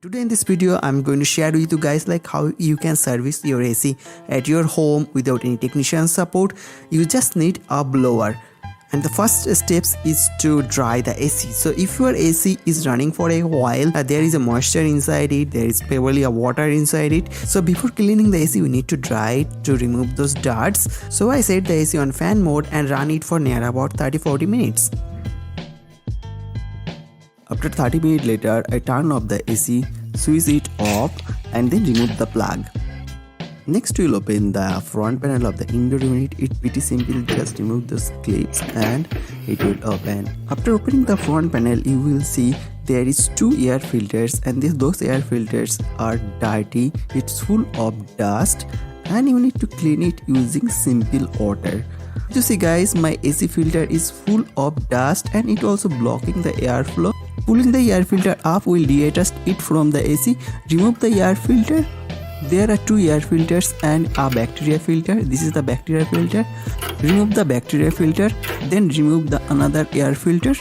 Today in this video I'm going to share with you guys like how you can service your AC at your home without any technician support. You just need a blower. And the first steps is to dry the AC. So if your AC is running for a while, there is a moisture inside it, there is probably a water inside it. So before cleaning the AC, we need to dry it to remove those darts. So I set the AC on fan mode and run it for near about 30-40 minutes. After 30 minutes later, I turn off the AC, switch it off and then remove the plug. Next we will open the front panel of the indoor unit. It's pretty simple, just remove those clips and it will open. After opening the front panel, you will see there is two air filters and those air filters are dirty. It's full of dust and you need to clean it using simple water. You see guys, my AC filter is full of dust and it also blocking the airflow. Pulling the air filter up will readjust it from the AC. Remove the air filter. There are two air filters and a bacteria filter. This is the bacteria filter. Remove the bacteria filter, then remove the another air filter.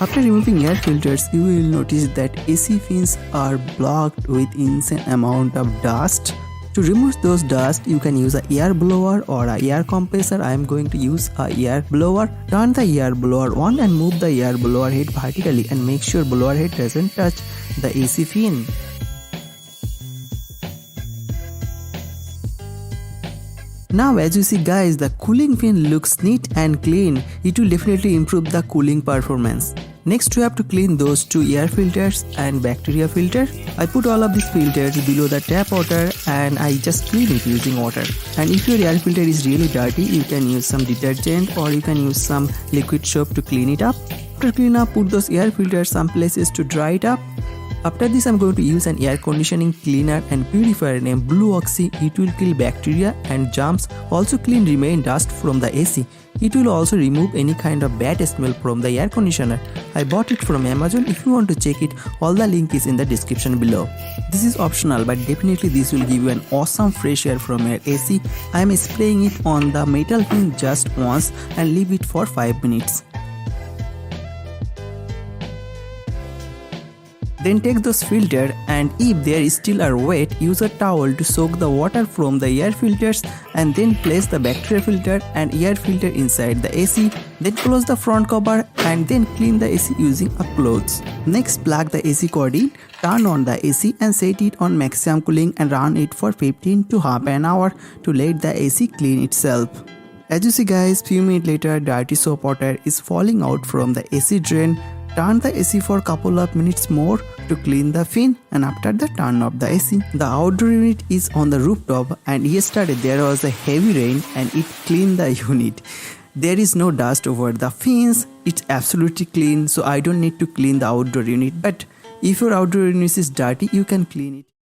After removing air filters, you will notice that AC fins are blocked with insane amount of dust. To remove those dust, you can use an air blower or an air compressor. I am going to use an air blower. Turn the air blower on and move the air blower head vertically and make sure blower head doesn't touch the AC fin. Now as you see guys, the cooling fin looks neat and clean. It will definitely improve the cooling performance. Next we have to clean those two air filters and bacteria filter. I put all of these filters below the tap water and I just clean it using water. And if your air filter is really dirty, you can use some detergent or you can use some liquid soap to clean it up. After clean up, put those air filters some places to dry it up. After this, I'm going to use an air conditioning cleaner and purifier named Blue Oxy. It will kill bacteria and germs, also clean remaining dust from the AC. It will also remove any kind of bad smell from the air conditioner. I bought it from Amazon. If you want to check it, all the link is in the description below. This is optional, but definitely this will give you an awesome fresh air from your AC. I am spraying it on the metal fin just once and leave it for 5 minutes. Then take those filters and if there is still are wet, use a towel to soak the water from the air filters and then place the bacteria filter and air filter inside the AC. Then close the front cover and then clean the AC using a cloth. Next plug the AC cord in, turn on the AC and set it on maximum cooling and run it for 15 to half an hour to let the AC clean itself. As you see guys, few minutes later dirty soap water is falling out from the AC drain. Turn the AC for a couple of minutes more to clean the fin and after that turn off the AC. The outdoor unit is on the rooftop and yesterday there was a heavy rain and it cleaned the unit. There is no dust over the fins, it's absolutely clean, so I don't need to clean the outdoor unit, but if your outdoor unit is dirty you can clean it.